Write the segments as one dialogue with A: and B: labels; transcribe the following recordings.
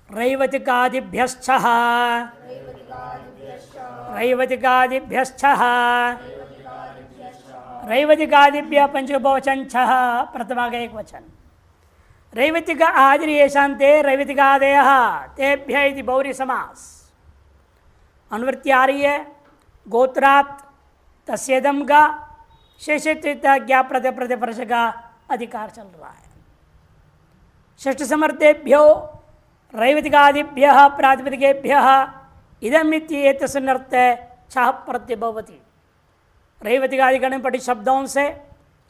A: रैवतिकादिभ्यश्चः रैवतिकादिभ्यश्चः रैवतिकादिभ्य पंचबहुवचन छः प्रथमा का एक वचन। रैवतिक आदि येषान्ते रैवतिकादयः तेभ्य इति बहुरी समास। अनुवृत्ति आ रही है गोत्रात् तस्येदम का शेषित ज्ञा प्रत्यय प्रतिपर्श का अधिकार चल रहा है। षष्ठ समर्थेभ्यो रैवतिकादिभ्य प्रातिपदिकेभ्य इदम इत्येतस्मिन्नर्थे छः प्रत्यय भवति। रैवतिकादिगण पठित शब्दों से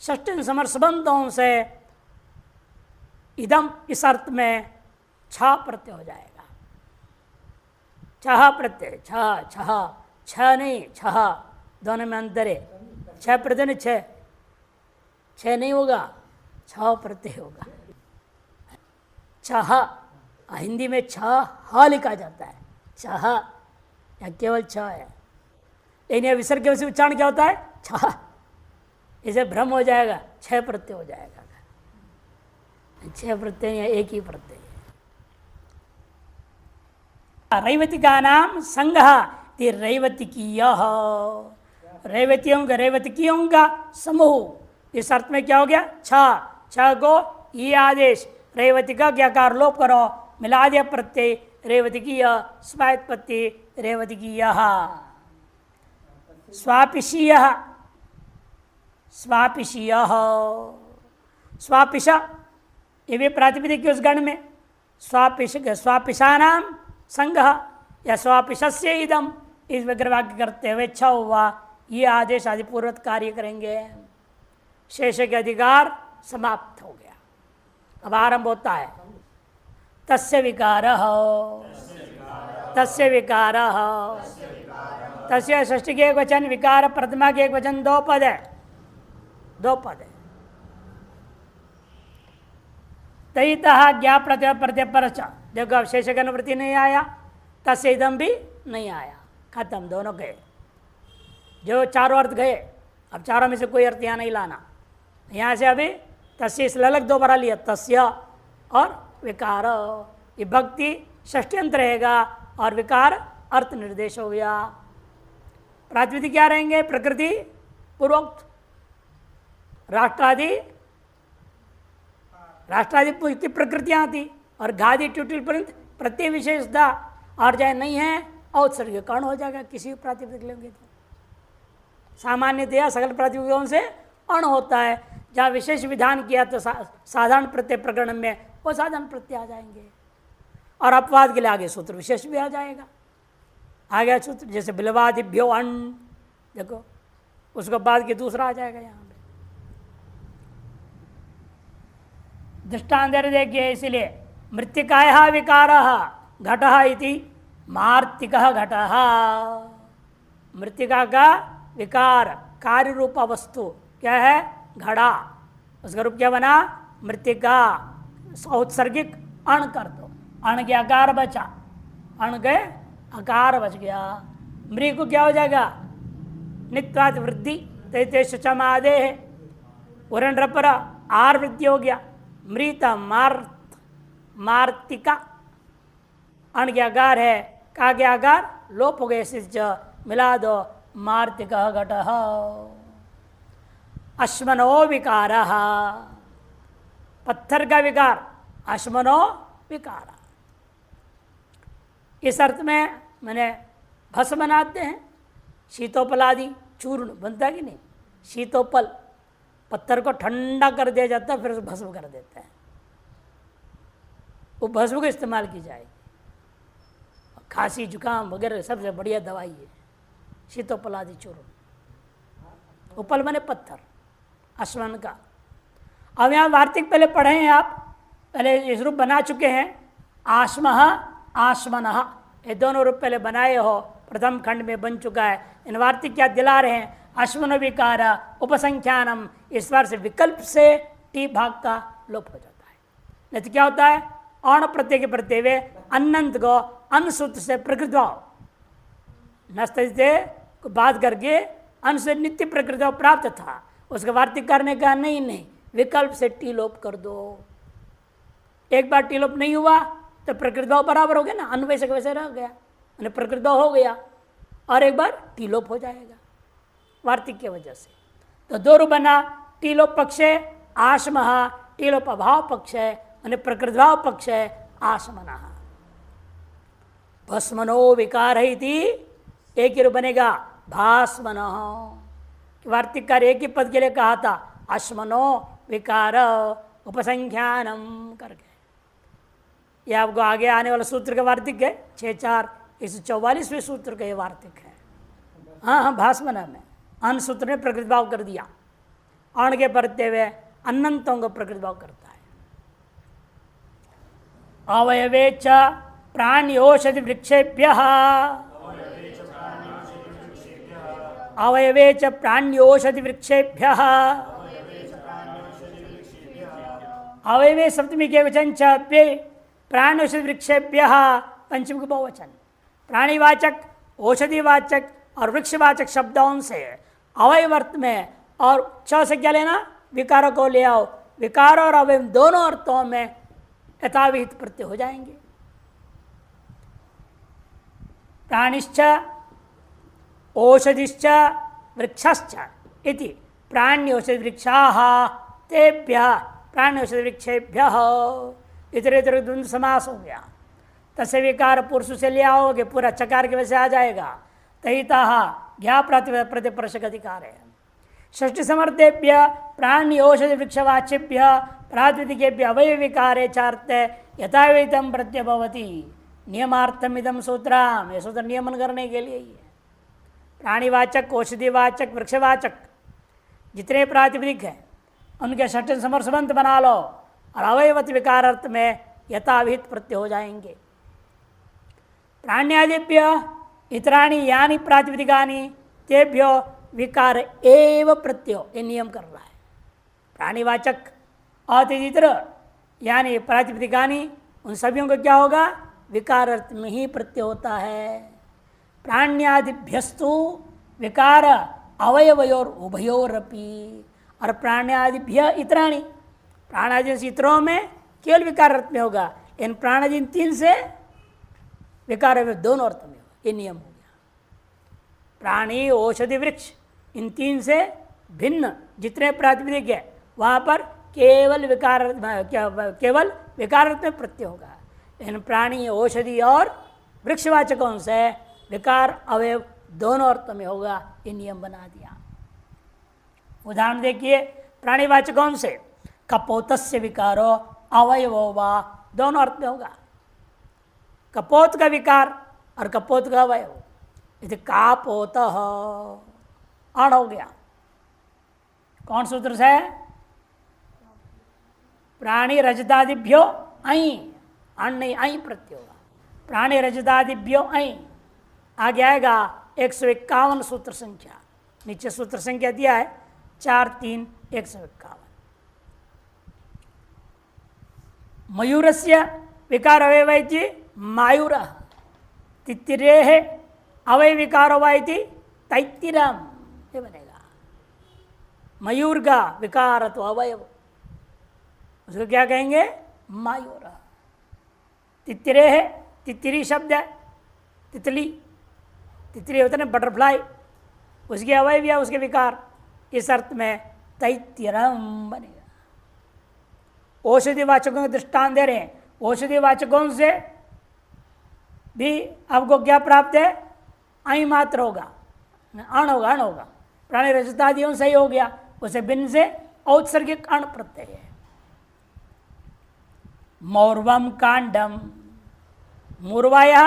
A: षष्ठ समर्थ संबंधों से इदम इस अर्थ में छः प्रत्यय हो जाएगा। छः प्रत्यय छः छः छः नहीं छः दोनों में अंतर है। छः प्रत्यय नहीं छः छः नहीं होगा छः प्रत्यय होगा। छः हिंदी में छः ह लिखा जाता है छः या केवल छः है। लेकिन यह विसर्ग के उच्चारण क्या होता है छः। इसे भ्रम हो जाएगा छः प्रत्यय हो जाएगा। छः प्रत्यय या एक ही प्रत्यय। रैवतिका नाम संघ रैवतिकीय रैवतियों का समूह। इस अर्थ में क्या हो गया छ को ये आदेश रैवतिका क्या कार लोप करो मिला दिया प्रत्यय रैवतिकीय स्वायत्पत्ति रैवतिकीय स्वापिशीय स्वापिशीय स्वापिश ये भी प्रातिपदिक उस गण में स्वापिशा नाम संघ या स्वापिशस्य इदम इस विग्रहवाक्य करते हुए छ हुआ ये आदेश आदि पूर्वत कार्य करेंगे। शेष के अधिकार समाप्त हो गया। अब आरंभ होता है तस्य विकार तस्य विकार तस्य षष्ठी के एक वचन विकार प्रथमा के एक वचन दो पद है तयितः ज्ञा प्रत्यय प्रत्यय परच। देखो अब शेष अनुवृत्ति नहीं आया तस्य इदम भी नहीं आया खत्म दोनों गए। जो चारों अर्थ गए अब चारों में से कोई अर्थ यहाँ नहीं लाना। यहाँ से अभी तस्य इस ललक दो बार लिया तस्य और विकार ये भक्ति षष्ट्यंत रहेगा और विकार अर्थ निर्देश हो गया। प्रातिपदिक क्या रहेंगे प्रकृति पूर्वोक्त राष्ट्रादि की प्रकृतियाँ थी और घादी ट्यूटिल पर्यंत प्रत्यय विशेषता और चाहे नहीं है औत्सर्ग कारण हो जाएगा। किसी प्रातिपदिक लेंगे तो सामान्यतया सकल प्रातिपदिकों से अण होता है। जहाँ विशेष विधान किया तो साधारण प्रत्यय प्रकरण में वो साधारण प्रत्यय आ जाएंगे और अपवाद के लिए आगे सूत्र विशेष भी आ जाएगा। आ गया सूत्र जैसे बिलवादिभ्यो अण देखो उसको बाद के दूसरा आ जाएगा। यहाँ पे दृष्टांत देखिए इसलिए मृत्तिकायः विकारः घटः इति मार्तिकः घटः। मृत्तिका का विकार कार्य रूप वस्तु क्या है घड़ा उसका रूप क्या बना मृत्तिका। औत्सर्गिक अण कर दो अण के आकार बचा अण के आकार बच गया। मृ को क्या हो जाएगा नित्वात् वृद्धि तैते शुचमादे है उरण रपर आर वृद्धि हो गया मृता मार्त मार्तिका अण के आकार है का के आकार लोप हो गए मिला दो मार्तिक घट। अश्मनो विकार पत्थर का विकार अश्मनो विकार। इस अर्थ में मैंने भस्म बनाते हैं शीतोपल आदि चूर्ण बनता है कि नहीं। शीतोपल पत्थर को ठंडा कर दिया जाता है फिर उसे भस्म कर देते हैं। वो भस्म को इस्तेमाल की जाएगी। खांसी जुकाम वगैरह सबसे बढ़िया दवाई है शीतोपल आदि चूर्ण। उपल बने पत्थर अश्वन का। अब यहाँ वार्तिक पहले पढ़े हैं आप पहले इस रूप बना चुके हैं आश्मः आश्मनः ये दोनों रूप पहले बनाए हो प्रथम खंड में बन चुका है। इन वार्तिक क्या दिला रहे हैं अश्मन विकार उपसंख्यानम इस बार से विकल्प से टी भाग का लोप हो जाता है। नहीं तो क्या होता है अण प्रत्यय के प्रत्यय वे अनंत को अनुसूत्र से प्रकृत नस्त को बात करके अन से नित्य प्रकृति प्राप्त था उसका वार्तिक करने का नहीं विकल्प से टी लोप कर दो। एक बार टी लोप नहीं हुआ तो प्रकृति भाव बराबर हो गया ना, अन्न वैसे का वैसे रह गया, मैंने प्रकृति भाव हो गया और एक बार टीलोप हो जाएगा वार्तिक की वजह से। तो दो रूप बना, टीलोप पक्ष है आशमहा, टीलोप अभाव पक्ष है मैंने प्रकृति भाव पक्ष है आशमना। भस्मनो विकार है थी, एक ही रूप बनेगा भास्मन। वार्तिक कार्य एक ही पद के लिए कहा था अश्मनो विकार उपसंख्यानम करके। यह आपको आगे आने वाला सूत्र का वार्तिक है 6-4 144वें सूत्र का ये वार्तिक है। हाँ, भास्मन में अन्न सूत्र ने प्रकृति भाव कर दिया, अण के परते हुए अनंतों को प्रकृति भाव करता है। अवयवे च प्राण्योषधि वृक्षेभ्य, अवयवे च प्राण्योषधि वृक्षेभ्य, अवयवे सप्तमी के वचन च प्राण्योषधि वृक्षेभ्य पंचम का बहुवचन। प्राणीवाचक, औषधिवाचक और वृक्षवाचक शब्दों से अवयवर्त में और च से क्या लेना, विकारों को ले आओ। विकार और अवयव दोनों अर्थों में यथाविहित प्रत्यय हो जाएंगे। प्राणिश्च औषधिश्च वृक्षश्च इति प्राण्योषधि वृक्षाः तेभ्यः प्राण्योषधि वृक्षेभ्यः। इतरे इतरे द्वंद्व समास हो गया। तस्य विकार पुरुष से ले आओगे पूरा चकार के वैसे आ जाएगा। तहितः ज्ञा प्रतिपर्शक अधिकार है। षष्ठी समर्थेभ्य प्राण्योषधि वृक्षवाच्यभ्य प्रातिपदिकेभ्य अवयव विकारे चार्थ यथाविहितं प्रत्यय भवति। नियमार्थम इदम सूत्रम, ये सूत्र नियमन करने के लिए ही है। प्राणीवाचक, औषधिवाचक, वृक्षवाचक जितने प्रातिपदिक हैं उनके षष्ठ समर्थ बना लो और अवयवत विकार अर्थ में यथाविहित प्रत्यय हो जाएंगे। प्राण्यादिभ्य इतराणि यानी प्रातिपदिकानि तेभ्यो विकार एव प्रत्ययो, ये नियम कर रहा है। प्राणीवाचक अतितर यानी प्रातिपदिकानि उन सभी को क्या होगा, विकार अर्थ में ही प्रत्यय होता है। प्राण्यादिभ्यस्तु विकार अवयवयोर उभयोरपि, और प्राण्यादिभ्य इतराणि प्राणादि से इतरों में केवल विकार अर्थ में होगा, इन प्राणादि 3 से विकार दोनों अर्थ में होगा। ये नियम हो गया। प्राणी, औषधि, वृक्ष इन 3 से भिन्न जितने प्रातिपदिक है वहाँ पर केवल विकार अर्थ में प्रत्यय होगा। इन प्राणी, औषधि और वृक्षवाचकों से विकार अवयव दोनों अर्थों में होगा। ये नियम बना दिया। उदाहरण देखिए, प्राणीवाचकों से कपोतस्य विकारो अवयवो वा, दोनों अर्थ में होगा। कपोत का विकार और कपोत का अवयव, यदि कापोत अण हो गया। कौन सूत्र से, प्राणी रजतादिभ्यो ऐ, अण नहीं ऐ प्रत्यय होगा। प्राणी रजतादिभ्यो ऐ आगे आएगा 151 सूत्र संख्या, नीचे सूत्र संख्या दिया है 4-3-151। मयूरस्य विकार अवयव मायूर, तित्तिरे अवय विकारो वा तैत्तिरम, ये बनेगा। मयूर का विकार तो अवयव, उसको क्या कहेंगे, मायूर। तित्तिरे है, तित्तिरी शब्द है, तितली, तितली होता है ना बटरफ्लाई, उसके अवयव या उसके विकार, इस अर्थ में तैत्तिरम बनेगा। औषधि वाचकों का दृष्टांत दे रहे हैं। औषधि वाचकों से भी आपको क्या प्राप्त है, ऐ मात्र होगा, अण होगा, अण होगा। प्राणी रजतादियों से ही हो गया, उसे भिन्न से औत्सर्गिक अण प्रत्यय है। मौर्वम कांडम, मूर्वाया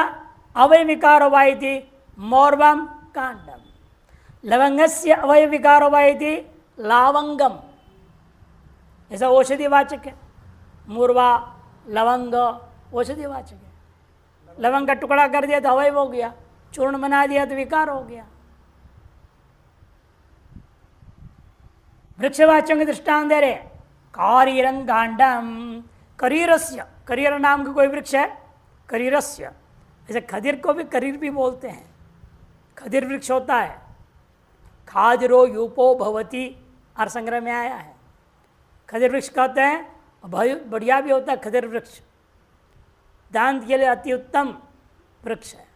A: अवय विकारो वा इति मौर्वम कांडम। लवंगस्य अवय विकारो वा इति लावंगम, ऐसा औषधिवाचक है। मूर्वा, लवंग औषधिवाचक है। लवंग का टुकड़ा कर दिया तो अवय हो गया, चूर्ण बना दिया तो विकार हो गया। वृक्षवाचक के दृष्टांत दे रहे, कारीरंगांडम, करीरस्य, करीर नाम का कोई वृक्ष है, करीरस्य, ऐसे खदिर को भी करीर भी बोलते हैं। खदिर वृक्ष होता है, खादिरो यूपो भवती और संग्रह में आया है। खदिर वृक्ष कहते हैं, बढ़िया भी होता है खदिर वृक्ष। दांत के लिए अति उत्तम वृक्ष है।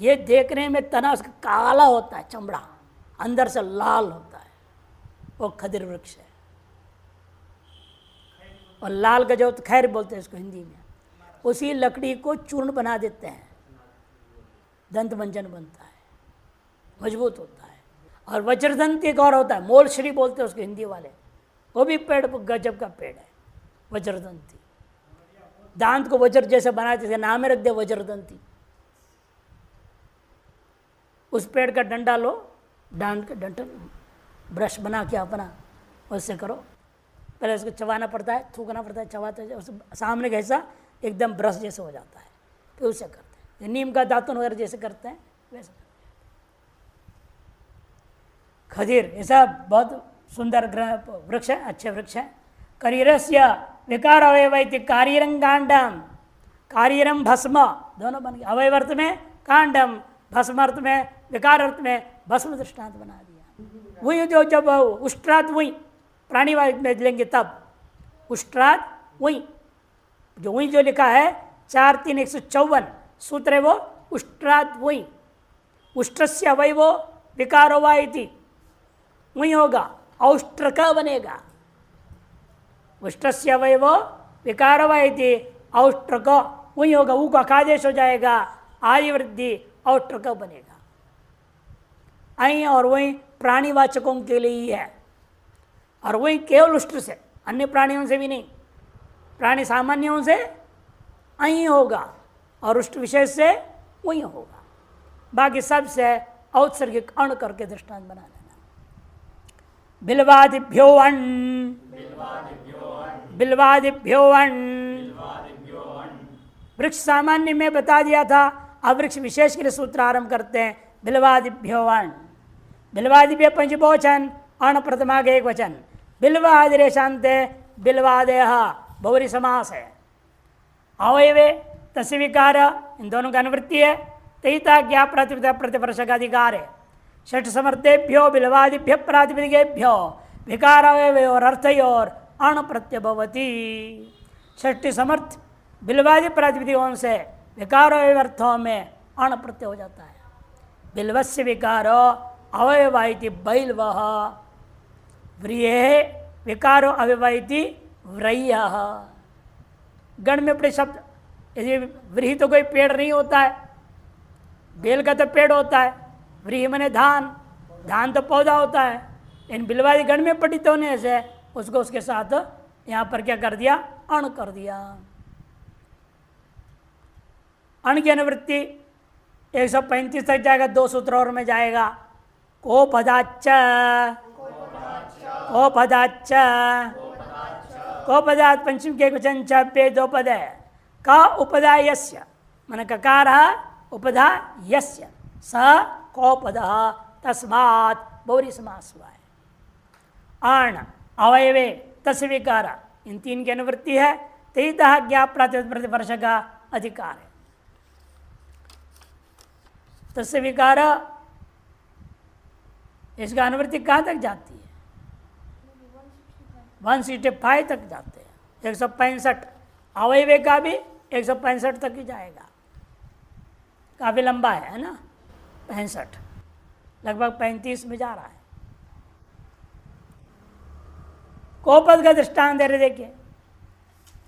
A: ये देखने में तना उसका काला होता है, चमड़ा अंदर से लाल होता है, वो खदिर वृक्ष है। और लाल का जो खैर बोलते हैं इसको हिंदी में, उसी लकड़ी को चूर्ण बना देते हैं, दंत मंजन बनता है, मजबूत होता है। और वज्रदंत एक और होता है, मोलश्री बोलते हैं उसको हिंदी वाले, वो भी पेड़ गजब का पेड़ है वज्रदंती। दांत को वज्र जैसे बनाते थे, नाम रख दे वज्रदंती। उस पेड़ का डंडा लो, डांड का डंडा ब्रश बना के अपना उससे करो। पहले उसको चबाना पड़ता है, थूकना पड़ता है, चबाते उस सामने का हिस्सा एकदम ब्रश जैसे हो जाता है, फिर उससे करते हैं। नीम का दातुन वगैरह जैसे करते हैं वैसे करते हैं। खदीर ऐसा बहुत सुंदर वृक्ष है, अच्छे वृक्ष है। करीरस्य विकार अवयवैति कारीरंगांडम, कारीरम भस्म दोनों बन गए। अवयवर्थ में कांडम, भस्म अर्थ में, विकार अर्थ में भस्म दृष्टांत बना दिया। वही जो जब उष्ट्रात वही प्राणीवाद में लेंगे तब उष्ट्रात वही जो वही जो लिखा है 4-3-154 सूत्र है वो उष्ट्रात वही। उष्ट्रस्य अवयवो विकारो वा इति वही होगा, औष्ट्रक बनेगा। उष्ट्रस्य अवयवो विकारो वा इति औष्ट्रक वही होगा, ऊ का आदेश हो जाएगा, आदि वृद्धि औष्ट्रक बनेगा। आई और वही प्राणीवाचकों के लिए ही है, और वही केवल उष्ट्र से, अन्य प्राणियों से भी नहीं। प्राणी सामान्यों से आई होगा और उष्ट विशेष से वही होगा, बाकी सब से औत्सर्गिक अण करके दृष्टांत बना लेना। बिल्वादिभ्यो अण, बिल्वादिभ्यो अण, वृक्ष सामान्य में बता दिया था, अब वृक्ष विशेष के लिए सूत्र आरंभ करते हैं। बिल्वादिभ्यो अण, बिल्वादिभ्य पंचबोचन, अण प्रथमा के एक वचन। बिल्वादिरे शांते, बिल्वादेह बहुरी समास है। अवयवे तस्य विकार, इन दोनों का अनुवृत्ति है। तयिता ज्ञा प्रातिपदिक प्रतिवर्ष का अधिकार है। षठ समर्थेभ्यो बिल्वादिभ्य प्रातिपदिकेभ्यो विकार अवयवयोर अर्थयोर अण प्रत्यभवति। षष्ठी समर्थ बिल्वादि प्रातिपदिकों से विकार अवयवर्थों में अण प्रत्यय हो जाता है। बिल्वस्य विकारो अवयवाइति बैल्वः, व्रिये विकारो अवयवाइति व्रय्यः। गण में अपने शब्द, यदि व्रीहि तो कोई पेड़ नहीं होता है, बेल का तो पेड़ होता है, व्रीहि माने धान, धान तो पौधा होता है। इन बिल्वादि गण में पठित होने से उसको उसके साथ यहाँ पर क्या कर दिया, अण कर दिया। अण की अनुवृत्ति 135 तक जाएगा, 2 सूत्र और में जाएगा। को पदाच्च, को पदाच्च, को पदात् पंचम के वचन च पे 2 पद है। का उपदा यस्य मन ककार उपधा यस्य स को पद तस्मात् बहुरी समास हुआ है। अण अवयवे तस्य विकार, इन 3 की अनुवृत्ति है। तयितः ज्ञा प्रतिवर्ष का अधिकार है। तस्य विकार, इसका अनुवृत्ति कहाँ तक जाती है? 165 तक जाते हैं। 165 अवयवे का भी 165 तक ही जाएगा, काफी लंबा है ना। 65 लगभग 35 में जा रहा है। कोपद का दृष्टांत दे रहे, देखिए।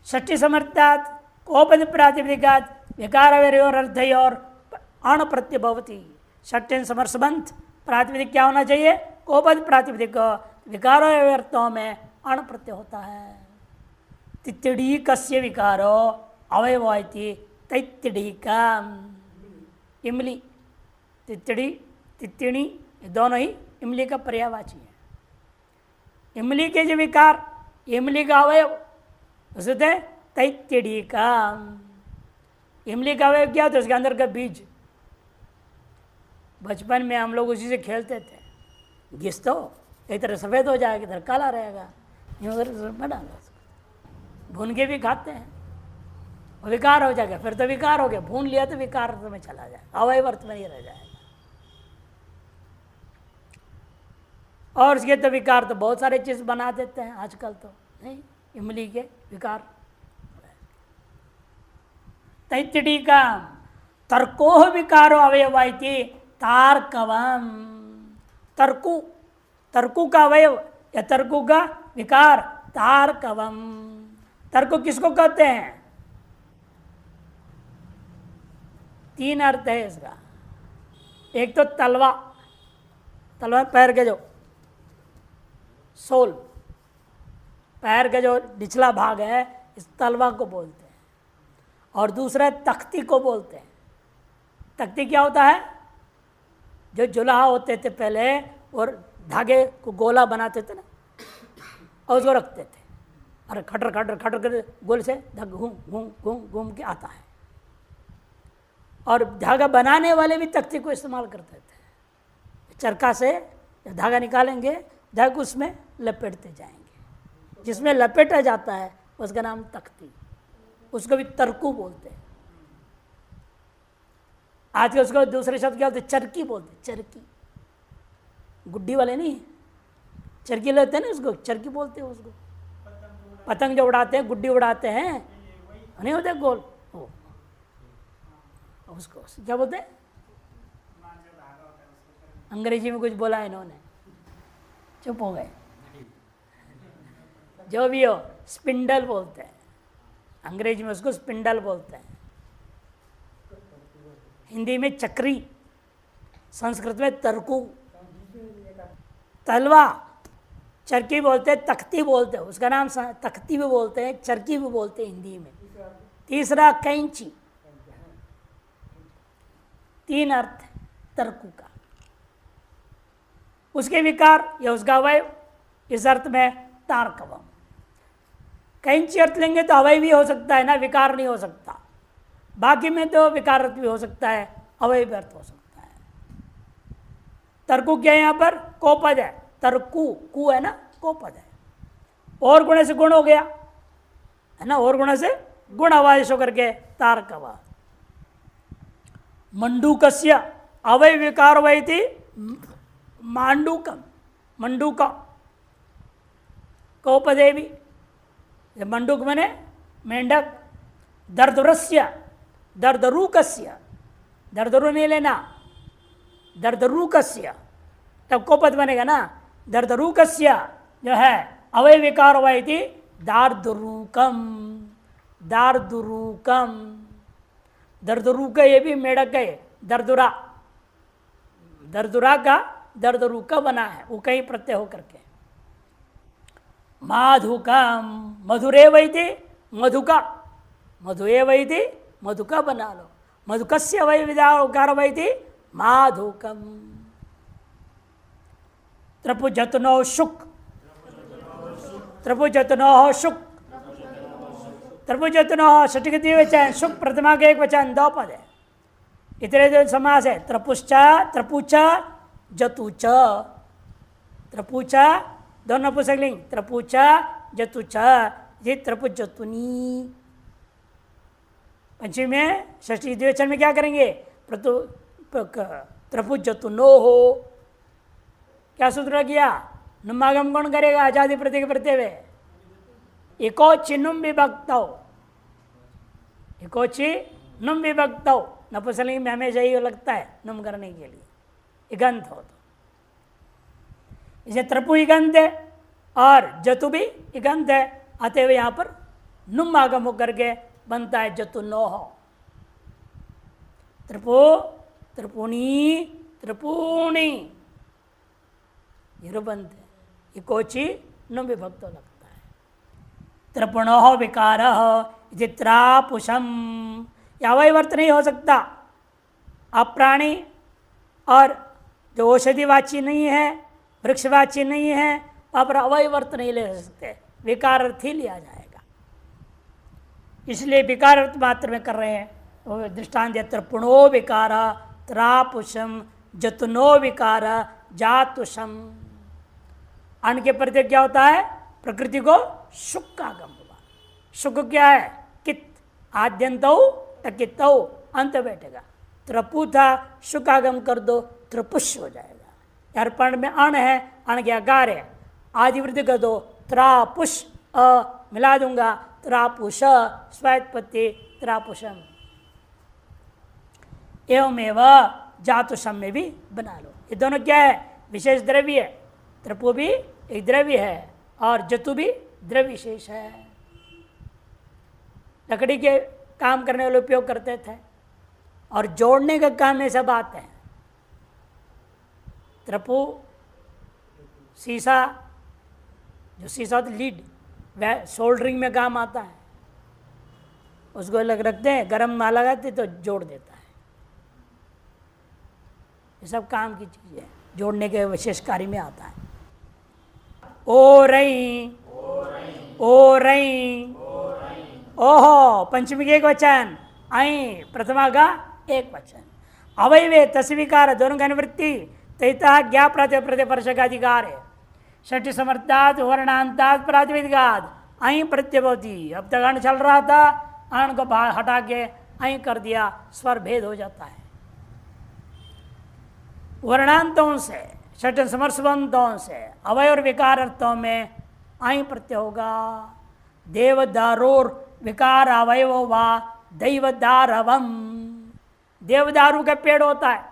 A: षष्ठी समर्थात् कोपद प्रातिपदिकात् विकार अवयवयोर अर्थयोर अण प्रत्यभवति। षष्ठी समर्थबंध प्रातिपदिक क्या होना चाहिए? कोपद प्रातिपदिक, विकारो अर्थों में अण प्रत्यय होता है। तित्यड़ी कस्य विकारो अवयवाइति तैत्यड़ीका। इमली, तित्यड़ी, तित्यणी, ये दोनों ही इमली का पर्यायवाची है। इमली के जो विकार, इमली का अवयव उसे तैत्यड़ीका। इमली का अवयव क्या होता है? उसके अंदर का बीज। बचपन में हम लोग उसी से खेलते थे। घिस तो एक तरह सफ़ेद हो जाएगा, इधर काला रहेगा, बना लो, भून के भी खाते हैं, विकार हो जाएगा, फिर तो विकार हो गया, भून लिया तो विकार में चला जाएगा, अवयव अर्थ में नहीं रह जाएगा। और उसके तो विकार तो बहुत सारे चीज़ बना देते हैं आजकल, तो नहीं इमली के विकार। तैत्तिटीका तर्को विकारो अवयव इति तार्कवम। तर्कु, तर्कु का अवयव या तर्कु का विकार तार्कवम। तर्क किसको कहते हैं? तीन अर्थ है इसका। एक तो तलवा, तलवा पैर के जो सोल, पैर का जो निचला भाग है इस तलवा को बोलते हैं। और दूसरा तख्ती को बोलते हैं। तख्ती क्या होता है? जो जुलाहा होते थे पहले और धागे को गोला बनाते थे ना, और उसको रखते थे, अरे खटर खटर खटर कर गोल से धागा घूम घूम घूम घूम के आता है। और धागा बनाने वाले भी तख्ती को इस्तेमाल करते थे। चरखा से धागा निकालेंगे, धागा को उसमें लपेटते जाएंगे, जिसमें लपेटा जाता है उसका नाम तख्ती। उसको भी तर्कू बोलते हैं। आज के उसको दूसरे शब्द क्या बोलते? चरकी बोलते। चरकी, गुड्डी वाले नहीं, चरकी लेते हैं ना, उसको चरकी बोलते हैं। उसको पतंग जो उड़ाते हैं, गुड्डी उड़ाते हैं, नहीं होते गोल, उसको क्या बोलते हैं? अंग्रेजी में कुछ बोला इन्होंने, चुप हो गए। जो भी हो, स्पिंडल बोलते हैं अंग्रेजी में, उसको स्पिंडल बोलते हैं। हिंदी में चक्री, संस्कृत में तर्कू। तलवा, चरकी बोलते हैं, तख्ती बोलते हैं, उसका नाम तख्ती भी बोलते हैं, चरकी भी बोलते हैं हिंदी में। तीसरा कैंची। तीन अर्थ तर्कू का। उसके विकार या उसका अवयव इस अर्थ में तार्कवम। कैंची अर्थ लेंगे तो अवयव भी हो सकता है ना, विकार नहीं हो सकता। बाकी में तो विकार अर्थ भी हो सकता है, अवयव भी अर्थ हो सकता है। तर्कु क्या है? यहाँ पर कोपद है। तर्कु, कु है ना, कोपद है। और गुण से गुण हो गया है ना, और गुण से गुण आवादेश होकर के तार्कवा। मंडूकस्य अवय विकार वैति मांडूकम। मंडूक कोपदेवी, मंडूक मने मेंढक। दर्दुरस्य, दर्दरूकस्य, दर्दरु नहीं लेना, दर्दरूकस्य, तब कोपद बनेगा ना। दर्दरूकस्य जो है अवय विकार वैति दार्दुरूकम। दार्दुरूकम, दर्दरूक ये भी मेढक है। दर्दुरा, दर्दुरा का दर्दरूका बना है, वो कहीं प्रत्यय होकर के। माधुकम, मधुरे वैति मधुका, मधुए वैति मधुका बना लो। मधुकस्य वै विकार वैति माधुकम। त्रपुजतनो शुक, त्रपुजतनो शुक, त्रपुजतनो षष्ठी वचन, शुक प्रथमा के एक वचन, दो पद है। इतने जो समास है, त्रपुश्च, त्रपुच, जतुच। त्रपुच दोनों पुस्तकलिंग, त्रपुच जतुच, ये त्रपुच जतुनी। पंचमी में षष्ठी द्विवचन में क्या करेंगे? त्रपुच जतुनो हो। क्या सूत्र किया? नुमागम कौन करेगा? आजादी प्रत्यय प्रत्यय में एकोची नुम विभक्तौ, एकोची नुम विभक्तौ। नपुंसकलिंग में हमेशा यही लगता है नुम करने के लिए, इगंत हो तो। इसे त्रपु इगंत है और जतु भी इगंत है, अतएव यहाँ पर नुम आगम होकर के बनता है जतु नो हो। त्रिपु, त्रिपुणी, त्रिपुणी, ये बनते हैं। इकोची नुम विभक्तो लगता है। त्रिपुणो विकार त्रापुषम, अवयवर्त नहीं हो सकता। अप्राणी और जो औषधिवाची नहीं है, वृक्षवाची नहीं है, वहाँ पर अवयवर्त नहीं ले सकते, विकार अर्थ ही लिया जाएगा। इसलिए विकार अर्थ मात्र में कर रहे हैं। वो दृष्टांत है, त्रिपुणो विकार त्रापुषम, जतुनो विकार जातुषम। अन्न के प्रत्यय क्या होता है? प्रकृति को शुक का आगम हुआ। शुक क्या है? कित, आद्यंतौ टकितौ, अंत बैठेगा। त्रपु था, शुक आगम कर दो, त्रपुष हो जाएगा। अर्पण में अण है, अण के अकार है, आदि वृद्धि कर दो, त्रापुष, अ मिला दूंगा, त्रापुष, स्वायत्पत्ति, त्रापुषम। एवं जातु सम्य भी बना लो। ये दोनों क्या है? विशेष द्रव्य है। त्रपु भी एक द्रव्य है और जतु भी द्रव्य विशेष है। लकड़ी के काम करने वाले उपयोग करते थे और जोड़ने का काम में सब आते हैं। त्रपु, शीशा, जो शीशा होता है लीड, वह सोल्डरिंग में काम आता है। उसको अलग रखते हैं, गर्म में लगाते तो जोड़ देता है। ये सब काम की चीज है, जोड़ने के विशेष कार्य में आता है। ओ रई, ओ रई, ओहो पंचमी के एक वचन, आई प्रथमा का एक वचन। अवयवे तस्वीकार दोनों का निवृत्ति तैता ज्ञा प्रतिपर्श का अधिकार है। षठ समर्थात वर्णांतात् प्रातिपदिकात आई प्रत्यभवती। अब तक अण चल रहा था, अण को हटा के आई कर दिया, स्वर भेद हो जाता है। वर्णांतों से, षठ समर्सवंतों से, अवय और विकार अर्थों में आई प्रत्यय होगा। देवदारोर विकार अवयव वा दैवदारवम। देवदारू का पेड़ होता है,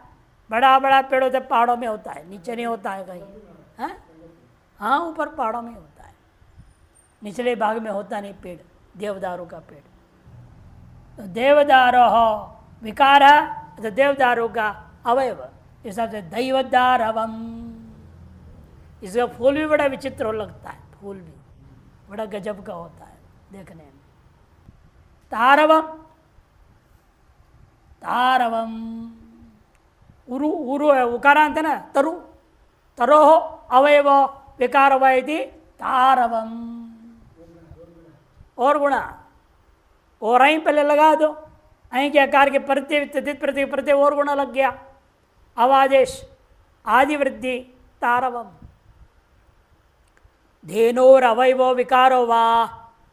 A: बड़ा बड़ा पेड़ होता है, पहाड़ों में होता है, नीचे नहीं होता है कहीं। है? हाँ, ऊपर पहाड़ों में होता है, निचले भाग में होता नहीं पेड़, देवदारू का पेड़। तो देवदारो विकार है तो देवदारू का अवयव, इस हिसाब से दैवदारवम। इसका फूल भी बड़ा विचित्र लगता है, फूल भी बड़ा गजब का होता है देखने में। तारवम, तारवम, उरु, उरु है उकारांत है ना, तरु, तरो अवयव विकार वयति तारवम। और गुणा, और आई पहले लगा दो, आई के आकार के प्रत्यय तदित प्रत्यय प्रत्यय और गुणा लग गया। अवादेश आदि वृद्धि तारवम। धेनोर अवयवो विकारो वा,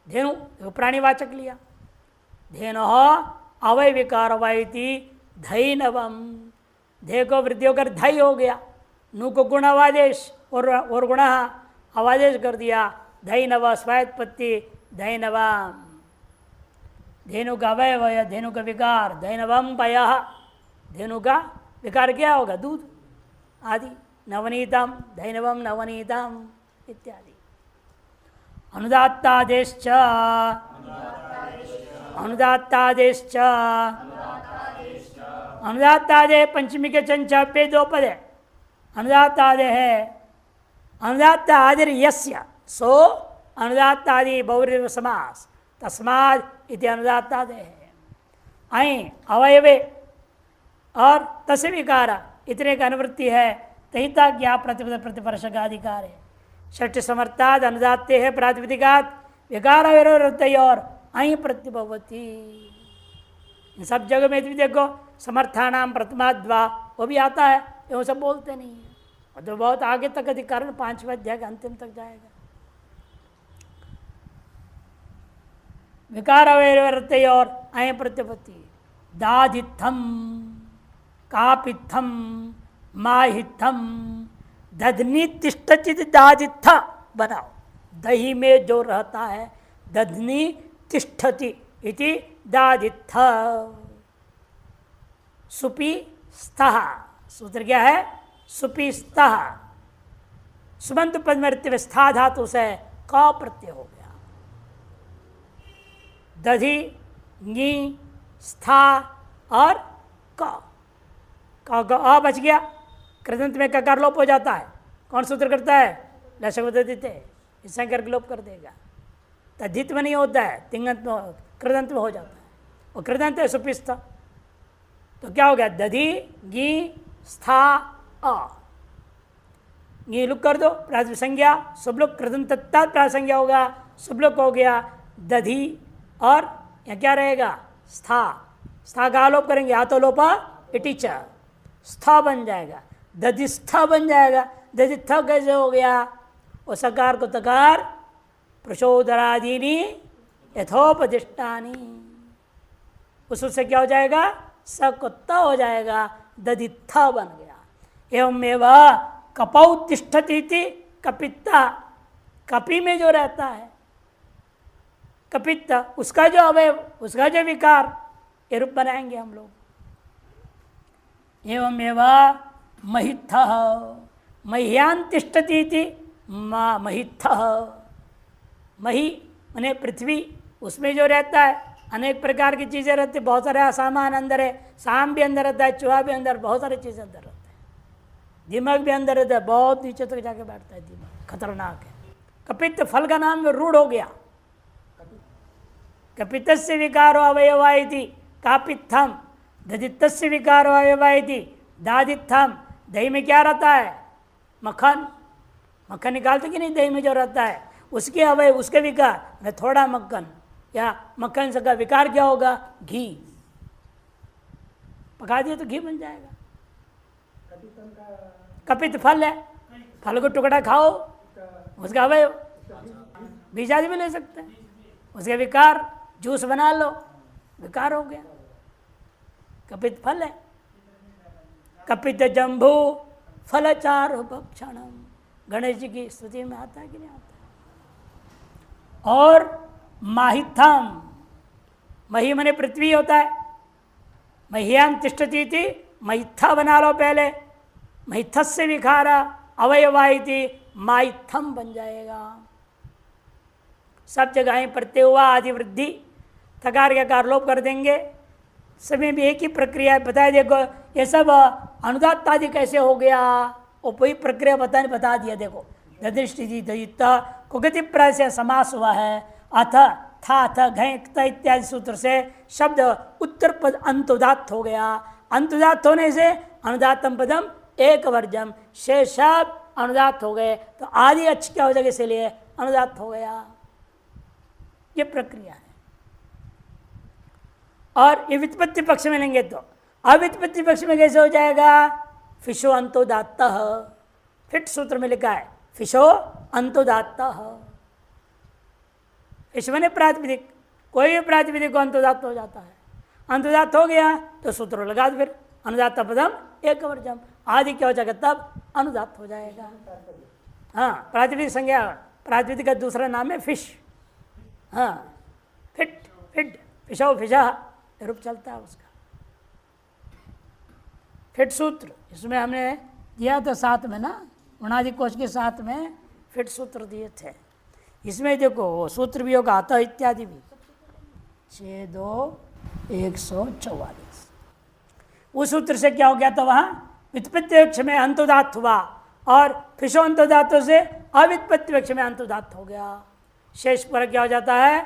A: धेनु प्राणीवाचक लिया, धेनो अवय विकार वयति धैनवम। धे को वृद्धि होकर धई हो गया, नु को गुण अवादेश और गुण अवादेश कर दिया, धैनव स्वायत्पत्ति धैनवम। धेनु का अवयव या धेनु का विकार धैनवम पय। धेनु का विकार क्या होगा? दूध आदि। नवनीतम धैनवम नवनीतम इत्यादि। अनुदात्तादेश्च, अनुदात्तादेश्च, अनुदात्तादे पंचमी के चंचा पे दो पद है। अनुदात्तादे है, अनुदात्तादिर यस्य सो अनुदात्तादि बहुव्रीहि समास तस्माद् इति अनुदात्तादे है। आई अवयवे और तस्य विकार इतने का अनुवृत्ति है, तहिता ज्ञा प्रतिपद प्रतिपर्श का अधिकार है। षष्ठ समर्थाद अनुदात्ते है प्रातिपदिकात विकार और आई प्रतिभवती। इन सब जगह में भी देखो समर्थानाम प्रथमाद्वा वो भी आता है, वो सब बोलते नहीं है। और तो बहुत आगे तक अधिकरण 5वें अध्याय के अंतिम तक जाएगा। विकार और आई प्रतिपत्ति। दादित्थम कापित्थम माहित्थम दधनी तिष्ठचित दादित्थ बनाओ। दही में जो रहता है दधनी तिष्ठति इति दादित्थ। सुपी स्तः, सूत्र क्या है? सुपी स्तः। सुबंत पद में स्था धातु से क प्रत्यय हो गया। दधि नी स्था और क अ बच गया। कृदंत में ककार लोप हो जाता है। कौन सूत्र करता है? लशक दधिते, इससे करके लोप कर देगा। तद्धित में नहीं होता है, तिंगंत में कृदंत में हो जाता है। और कृदंत है सुपिस्थ, तो क्या हो गया? दधि गी स्था अ। गी लुक कर दो, प्रातिपदिक संज्ञा सुबलुक कृदंत तत्तात प्रासंज्ञा होगा, सुबलुक हो गया। दधि और यहाँ क्या रहेगा? स्था। स्था का आलोप करेंगे, आ तो लोपा इटिच, स्था बन जाएगा, दधिस्था बन जाएगा। दधिस्थ कैसे हो गया? वो सकार को तकार प्रचोदरादीनी यथोपदिष्टानी, उससे क्या हो जाएगा? सकुत्ता हो जाएगा, दधित्था बन गया। एवं एवं कपौ तिष्ठति कपित्ता, कपि में जो रहता है कपित्ता, उसका जो अवयव, उसका जो विकार, ये रूप बनाएंगे हम लोग। एवमेव महित्थः मह्यान् तिष्ठति इति महित्थः। मही माने पृथ्वी, उसमें जो रहता है अनेक प्रकार की चीज़ें रहती, बहुत सारे सामान अंदर है, सांप भी अंदर रहता है, चूहा भी अंदर, बहुत सारी चीज़ें अंदर रहता है, दिमाग भी अंदर रहता है, बहुत नीचे तक जाके बैठता है दिमाग, खतरनाक है। कपित्त फल का नाम रूढ़ हो गया। कपित्तस्य विकारो अवयवा इति कापित्थम, दधित्तस्य विकारो अवयवा इति दादित्थम। दही में क्या रहता है? मक्खन। मक्खन निकालते कि नहीं? दही में जो रहता है उसके अवय, उसके विकार, थोड़ा मक्खन या मक्खन से का विकार क्या होगा? घी। पका दिया तो घी बन जाएगा। कपित फल है, फल को टुकड़ा खाओ, उसका अवय बीज आदि भी ले सकते हैं, उसके विकार जूस बना लो, विकार हो गया। कपित फल है। कपित जंभू फलचार भक्षणम, गणेश जी की स्तुति में आता है कि नहीं आता है। और माहिथम, मही मने पृथ्वी होता है, मह्याम तिष्ठति थी, मैथा बना लो पहले, मैथस्य विखारा अवयवा इति माइथम बन जाएगा। सब जगह प्रत्यय हुआ, आदि वृद्धि, थकार के कार लोप कर देंगे, सभी में एक ही प्रक्रिया बताया। देखो ये सब अनुदात आदि कैसे हो गया, वो वही प्रक्रिया बता दिया। देखो दृष्टि दयिता कुगति प्राय से समास हुआ है, अथ था अथ घ इत्यादि सूत्र से शब्द उत्तर पद अंतुदात हो गया। अंतुदात होने से अनुदातम पदम एक वर्जम, शेष शब्द अनुदात हो गए तो आदि अच्छ क्या हो जाएगा, इसलिए अनुदात हो गया। ये प्रक्रिया है। और ये व्युत्पत्ति पक्ष में लेंगे तो अव्युत्पत्ति पक्ष में कैसे हो जाएगा? फिशो अंतोदात्त, फिट सूत्र में लिखा है फिशो अंतोदात्त। फिश मैंने प्रातिपदिक, कोई भी प्रातिपदिक को अंतोदात्त हो जाता है। अंतोदात्त हो गया तो सूत्र लगा दो, फिर अनुदात्त पदम एक वर्जम, आदि क्या हो जाएगा? तब अनुदात्त हो जाएगा। हाँ, प्रातिपदिक संज्ञा, प्रातिपदिक का दूसरा नाम है फिश। हाँ, फिट फिट फिशो फिशा रूप चलता है उसका। फिट सूत्र इसमें हमने दिया था साथ में ना, उनादि कोश के साथ में फिट सूत्र दिए थे। इसमें देखो सूत्र भी होगा, अतः इत्यादि भी 6-2-144। उस सूत्र से क्या हो गया था? वहाँ व्युत्पत्ति पक्ष में अंतोदात्त हुआ और फिशो अंतोदात्तों से अव्युत्पत्ति पक्ष में अंतोदात्त हो गया। शेष पर क्या हो जाता है?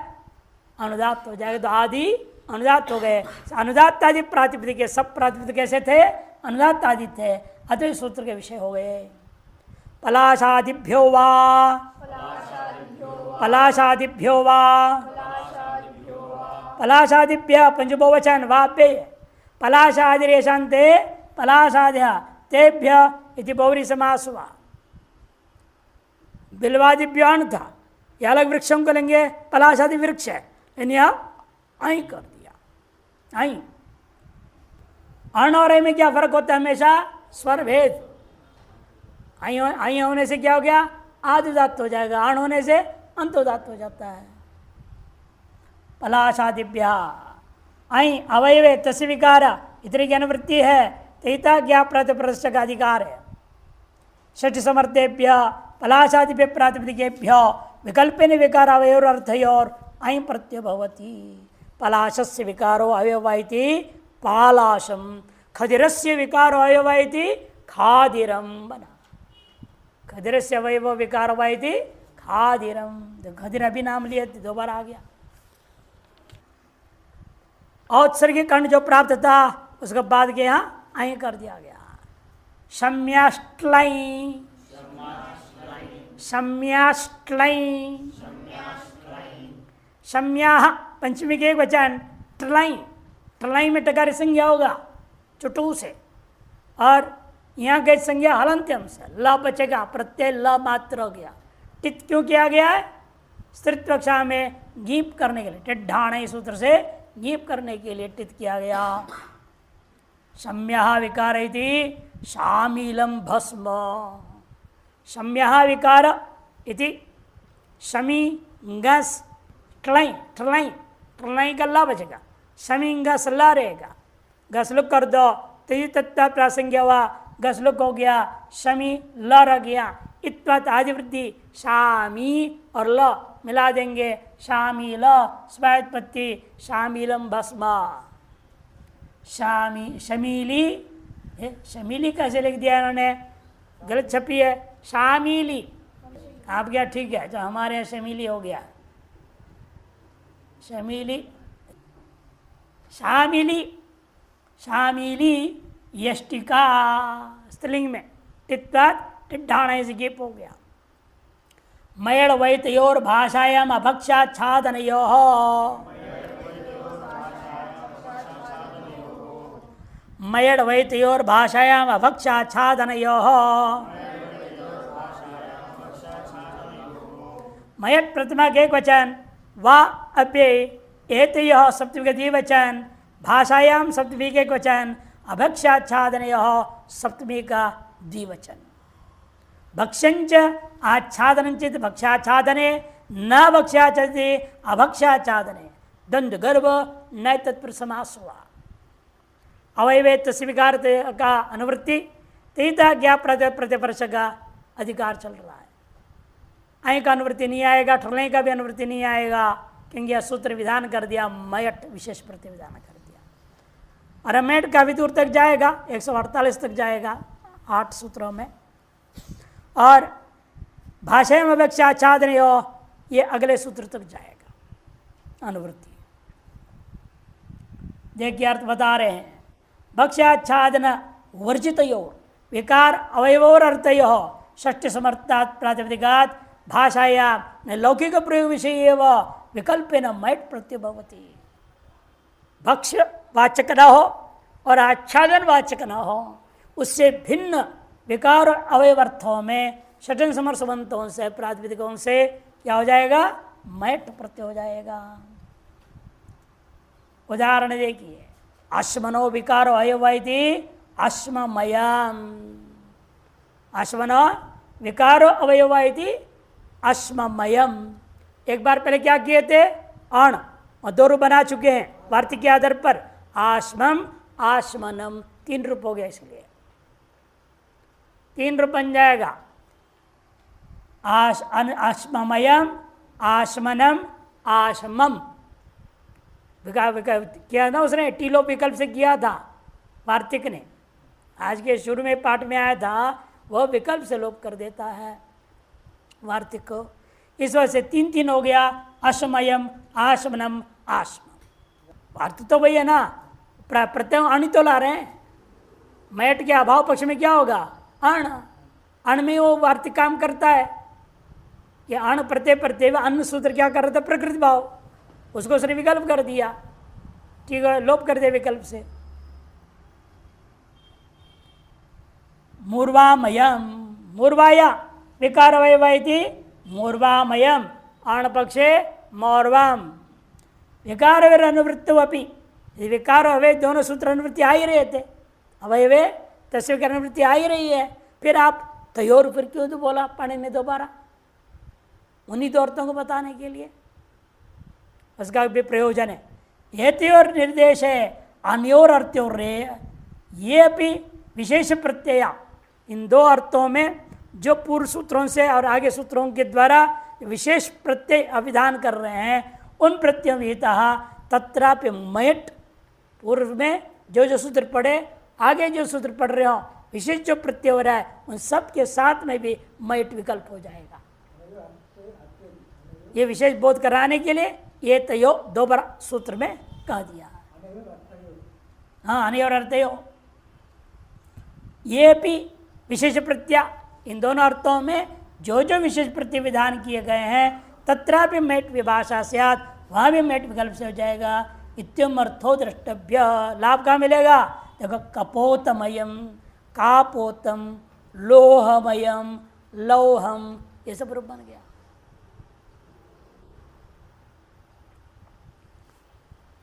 A: अनुदात्त हो जाएगा। तो आदि अनुदात्त हो गए। अनुदात्त आदि प्रातिपदिक के सब प्रातिपदिक कैसे थे? अनुदात्त आदि थे, अतः सूत्र के विषय हो गए। पलाशादिभ्यो वा, पलाशादिभ्यो वा, पलाशादिभ्य पंचबहुवचन वाप्य, पलाशादिरेशान्ते पलाशाद्या तेभ्य इति बहुव्रीहि समास हुआ। बिल्वादिभ्यान था, ये अलग वृक्षों को लेंगे, पलाशादि वृक्ष है, लेकिन यहाँ आई कर दिया। आई अण और ऐ में क्या फर्क होता है? हमेशा स्वर भेद। आई होने से क्या हो गया? आदिदात्त हो जाएगा, अण होने से अंतोदात्त हो जाता है। पलाशादिभ्या आई अवयवे तस्य विकार इतनी की अनुवृत्ति है, तहिता ज्ञा प्रतिप्रदर्शक अधिकार है। षठ समर्थेभ्य पलाशादिभ्य प्रातिपदिकेभ्य विकल्पेन विकार अवयोर अर्थयोर ऐ प्रत्यय भवति। पलाशस्य विकारो अवयवा इति पालाशम, खदिरस्य विकारो अवयवा इति खादिरम बना। खदिरस्य अवयव विकार हुआ इति खादिरम, खदिर अभी नाम लिए दोबारा आ गया। औत्सर्गिक कर्ण जो प्राप्त था उसके बाद के यहाँ आई कर दिया गया। शम्याष्टलै, शम्याष्टलै, शम्याह पंचमी के एक वचन, टलाई, टलाई में टकार संज्ञा होगा चुटू से, और यहाँ के संज्ञा हलंत्यम से, ल बचेगा, प्रत्यय ल मात्र हो गया। टित क्यों किया गया है? स्त्रीत्व कक्षा में गीप करने के लिए, टिट ढाणे सूत्र से गीप करने के लिए टित किया गया। शम्यः विकार इति शामीलम भस्म, शम्यः विकार इति शमी गस टलाई, टलाई, टलाई का ला बचेगा, शमी गस ला रहेगा, गस लुक कर दो तेजी तत्व प्रासंग्य हुआ, गसलुक हो गया, शमी ल रह गया, इत्वत आदि वृद्धि शामी और ल मिला देंगे, शामी ल स्वायत्पत्ति शामिलम भस्मा। शामी शमीली, शमीली कैसे लिख दिया इन्होंने, गलत छपी है, शामिली। आप क्या ठीक है, जो हमारे यहाँ शमीली हो गया, शमीली शामिली, शामिली यष्टिका स्त्रीलिंग में, टित्वात टिड्ढाणे से गेप हो गया। मयड़ वैतयोर भाषायाम अभक्षाच्छादनयोः, मयड़ वैतयोर भाषायाम अभक्षाच्छादनयोः, मयट प्रतिमा के एक वचन, वा अप्य एतयोः सप्तमी का द्विवचन, भाषायाम सप्तमी के एक वचन, अभक्षाच्छादनयोः सप्तमी का द्विवचन। भक्ष्यंच आच्छादनंचित भक्षाच्छादने न भक्ष्याचते अभक्षाच्छादने, दंड गर्भ न तत्पर समास हुआ। अवयवे तस्वीकार का अनुवृत्ति तीता ज्ञा प्रतिपर्श का अधिकार चल रहा है। ऐ का अनुवृत्ति नहीं आएगा, ठरले का भी अनुवृत्ति नहीं आएगा, क्योंकि यह सूत्र विधान कर दिया, मयट विशेष प्रतिविधान कर दिया। और अमेट काफी दूर तक जाएगा, 148 तक जाएगा 8 सूत्रों में। और भाषा में अपेक्षाच्छादन हो, ये अगले सूत्र तक जाएगा अनुवृत्ति। देखिए अर्थ बता रहे हैं, भक्ष्याच्छादन वर्जितयोर विकार अवयवोर अर्थयो षष्ठी समर्थात् प्रातिपदिकात् भाषाया लौकिक प्रयोग विषय एवं विकल्पेन मैट प्रत्यय भवति। भक्ष्य वाचक न हो और आच्छादन वाचक न हो, उससे भिन्न विकार और अवयवर्थों में षटन समर्थबंतों से प्रातिपदिकों से क्या हो जाएगा, मैट प्रत्यय हो जाएगा। उदाहरण देखिए, अश्मनो विकारो अवयवैति अश्ममयम, अश्मनो विकारो अवयवैति अश्ममयम। एक बार पहले क्या किए थे, अण और 2 रूप बना चुके हैं वार्तिक के आधार पर, आश्मम आश्मनम 3 रूप हो गया, इसलिए 3 रूप बन जाएगा, आश्ममयम आश्मनम आश्मम। किया ना उसने, टीलो विकल्प से किया था वार्तिक ने, आज के शुरू में पाठ में आया था, वह विकल्प से लोप कर देता है वार्तिक को। इस वजह से 3 हो गया, अश्मयम आश्मनम आश्मम। वार्तिक तो वही है ना, प्रत्यय अण तो ला रहे हैं, मैट के अभाव पक्ष में क्या होगा, अण, अण में वो वार्तिक काम करता है। ये अण प्रत्यय प्रत्यय अन्न सूत्र क्या कर रहा था, प्रकृति भाव, उसको उसने विकल्प कर दिया, ठीक है, लोप कर दिया विकल्प से। मूर्वामयम, मूर्वाया विकार अवयवैति मूर्वामयम, आण पक्षे मौर्वाम। विकार अवय अनुवृत्तो अपि, विकार अवय दोनों सूत्र अनुवृत्ति आ ही रहे थे, अवयवे तस्वीर की अनुवृत्ति आ ही रही है, फिर आप तयोर फिर क्यों तो बोला पाणी ने दोबारा, उन्हीं दो अर्थों को बताने के लिए, उसका भी प्रयोजन है। ये त्योर निर्देश है अन्योर अर्थोर रे, ये भी विशेष प्रत्यय, इन 2 अर्थों में जो पूर्व सूत्रों से और आगे सूत्रों के द्वारा विशेष प्रत्यय अभिधान कर रहे हैं, उन प्रत्ययों विहिता तत्रापि मयट, पूर्व में जो सूत्र पढ़े, आगे जो सूत्र पढ़ रहे हो, विशेष जो प्रत्यय हो रहा है, उन सब के साथ में भी मयट विकल्प हो जाएगा। ये विशेष बोध कराने के लिए ये तयो 2 बार सूत्र में कह दिया। हाँ, अने और अर्थयो, ये भी विशेष प्रत्यय, इन दोनों अर्थों में जो जो विशेष प्रत्यय विधान किए गए हैं, तत्रापि मैट विभाषा स्यात्, वहाँ भी मैट विकल्प से हो जाएगा। इत्यम अर्थो द्रष्टव्य, लाभ कहाँ मिलेगा, देखो, कपोतमयम, कापोतम, लोहमयम, लौहम, ये सब रूप बन गया।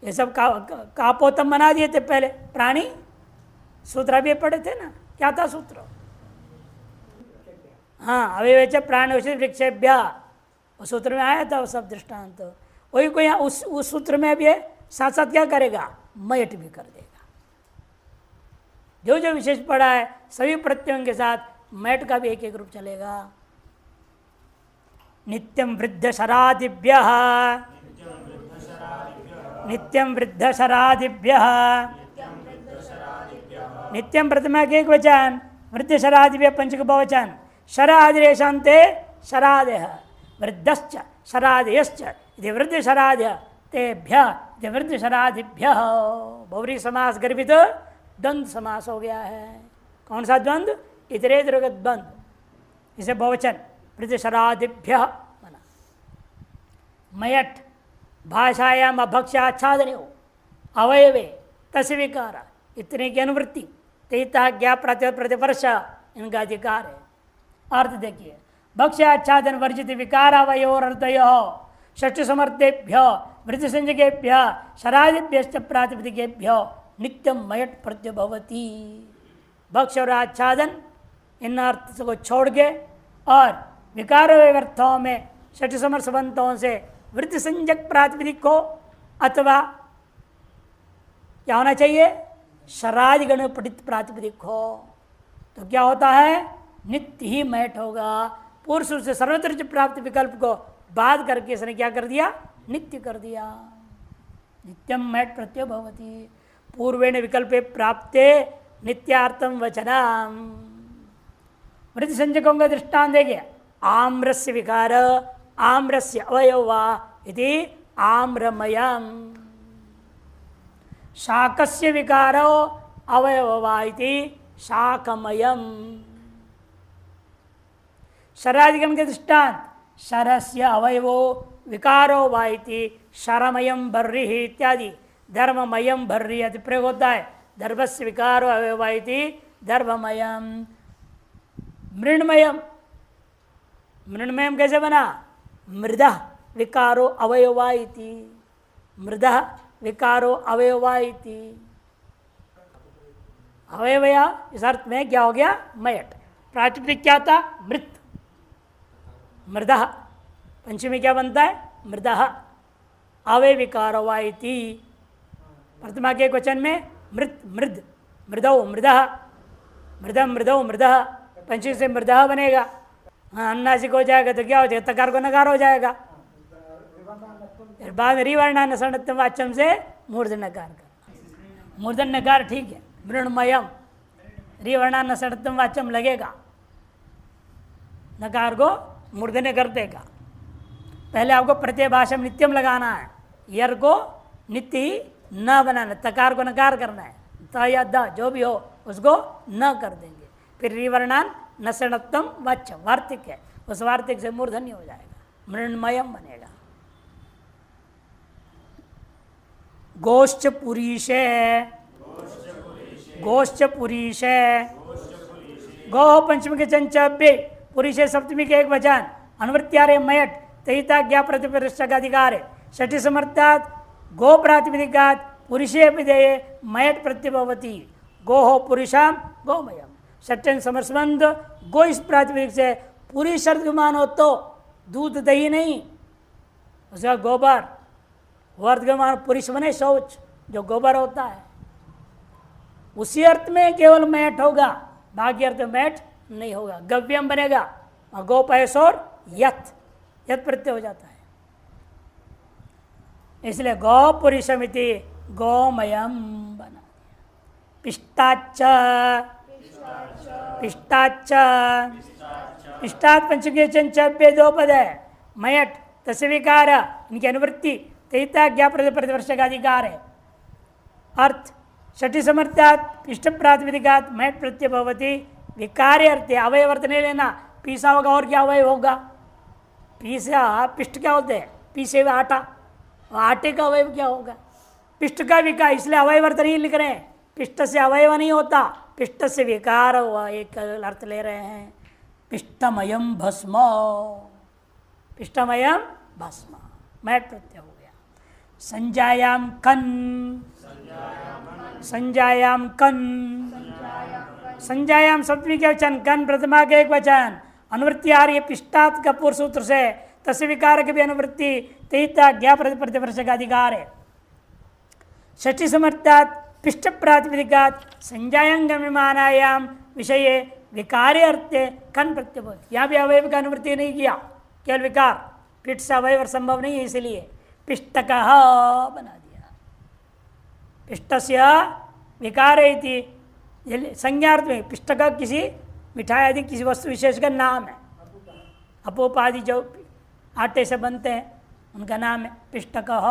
A: ये सब कापोतम बना दिए थे पहले, प्राणी सूत्र भी पढ़े थे ना, क्या था सूत्र, हाँ, अविवेच प्राण वृक्षेभ्य, उस सूत्र में आया था वो सब दृष्टांत। वही कोई उस सूत्र में भी साथ साथ क्या करेगा, मयट भी कर देगा। जो जो विशेष पड़ा है सभी प्रत्ययों के साथ मैट का भी एक एक रूप चलेगा। नित्यं वृद्ध शरादिभ्य, नित्यं वृद्ध शरादिभ्य, नित्यं प्रथमा के एक वचन, वृद्ध शरादिभ्य पंचक बहुवचन, शरादिरेशान्ते शरादयः, वृद्धश्च शरादयश्च इति वृद्ध शरादय तेभ्य इति वृद्ध शरादिभ्यः। बहुव्रीहि समास गर्भित द्वंद्व समास हो गया है। कौन सा द्वंद्व? इतरेतरगत द्वंद्व, इसे बहुवचन वृद्ध शरादिभ्यः बना। मयट भाषायाम अभक्ष्याच्छादने अवयवे तस्य विकार इतने की अनुवृत्ति तेता ज्ञा प्रतिवर्ष इनका अधिकार है। अर्थ देखिए, भक्ष्याच्छादन वर्जित विकार अवयोरर्थयो षष्ठ समर्थेभ्य वृद्धि संजकेभ्य शरादिभ्यश्च प्रातिपदिकेभ्य नित्यम मयट प्रत्यय भवति। भक्ष्य और आच्छादन इन अर्थ को छोड़ के और विकार अर्थों में षष्ठ समर्थ संबंधों से वृद्धि संजक प्रातिपदिक को अथवा क्या होना चाहिए? शरादिगण पठित प्रातिपदिक हो तो क्या होता है? नित्य ही मैट होगा। पुरुष से सर्वत्र प्राप्त विकल्प को बाध करके इसने क्या कर दिया? नित्य कर दिया। नित्यम मैट प्रत्यय भवति। पूर्वेण विकल्पे प्राप्ते नित्यार्थम वचनम। वृद्धि संजकों का दृष्टांत देखिए, आम्रस्य विकार आम्रस्य अवयवा इति आम्रमयम, शाकस्य विकारो अवयवा इति शाकमयम। शरादिगण के दृष्टांत, शरस्य अवयवो विकारो वा इति शरमयम बर्रिः इत्यादि धर्ममयम भर्री अति प्रयोग होता है। दर्भस्य विकारो अवयवा इति दर्भमयम। मृण्मयम, मृण्मयम कैसे बना? मृदा विकारो अवयवा इति, मृदा विकारो अवयवा इति। अवयवया इस अर्थ में क्या हो गया? मयट। प्रातिपदिक क्या था? मृत। मृदा पंचमी क्या बनता है? मृदा। अवय विकारो वा इति। प्रथमा के वचन में मृत मृद, मृदौ मृदा, मृदम मृदौ मृदा, पंचमी से मृदा बनेगा। हाँ, अन्नासिक हो जाएगा तो क्या हो जाएगा? तकार को नकार हो जाएगा। फिर बाद में रिवर्णा नसणत्व वाच्यम से मूर्धन नकार करना। मूर्धन नकार ठीक है। मृण्मयम रिवर्णा नसणत्व वाच्यम लगेगा, नकार को मूर्धन्य कर देगा। पहले आपको प्रत्यय भाषा में नित्यम लगाना है, यर को नित्य ही न बनाना, तकार को नकार करना है, त या द जो भी हो उसको न कर देंगे। फिर रिवर्णान नसणत्तम वाच्य वार्तिक है, उस वार्तिक से मूर्धन्य हो जाएगा, मृण्मयम बनेगा। गोश्च पुरीशे, गोश्च पुरीशे, गो पंचमी के चंचव्य पुरीशे सप्तमी के एक वचन अनुवृत्त्यारे मयट तहिता ज्ञा प्रतिपरिष्ठ का अधिकार है। षष्ठी समर्थात गो प्रातिपदिकात पुरुषे विधेये मयट प्रत्यभवती। गो हो पुरुषाम गोमयम। षष्ठन समर्सबंध गो इस प्रातिपदिक से पूरी शर्त मानो तो दूध दही नहीं, उसका गोबर वर्धमान पुरुष बने शौच जो गोबर होता है, उसी अर्थ में केवल मैट होगा, बाकी अर्थ में मैट नहीं होगा। गव्यम बनेगा और गो पैसोर यथ, यथ प्रत्यय हो जाता है। इसलिए गौ पुरुषमिति गोमयम बना दिया। पिष्टाच्च, पिष्टाच्च, पिष्टात् पंचमी चंचव्य दो पद है। मयट तस्य विकार इनकी अनुवृत्ति तहिता ज्ञा प्रतिवर्ष का अधिकार है। अर्थ षठी समर्थात इष्ट प्रातिपदिकात मयट प्रत्यय भवति। विकार्य अर्थ अवयव अर्थ नहीं लेना, पीसा होगा और क्या अवयव होगा? पीसा पिष्ट क्या होते हैं? पीसे हुए आटा, आटे का अवयव क्या होगा? पिष्ट का विकार, इसलिए अवयव अर्थ नहीं लिख रहे हैं, पिष्ट से अवयव नहीं होता, पिष्ट से विकार हुआ, एक अर्थ ले रहे हैं। पिष्टमयम भस्म, पिष्टमयम भस्म, मैट प्रत्यय हो गया। संजायाम कन, संजायाम कन, संजायाम सप्तमी के वचन, कन प्रथमा के एक वचन, अनुवृत्ति आ रही है पिष्टात् का पूर्व सूत्र से, तस्य विकार की भी अनुवृत्ति तहिता ज्ञा प्रतिवर्ष का अधिकार है। षष्ठी समर्थात पिष्ट प्रातिपदिकात संज्ञायंग विमानायाम विषय विकार्य अर्थे कन प्रत्यय। यहाँ भी अवयव का अनुवृत्ति नहीं किया, केवल विकार। पिष्ट से अवयव संभव नहीं है, इसलिए पिष्टकः बना दिया। पिष्टस्य विकार संज्ञार्थ में पिष्टक किसी मिठाई आदि किसी वस्तु विशेष का नाम है। अपोप आदि जो आटे से बनते हैं उनका नाम है पिष्टकः।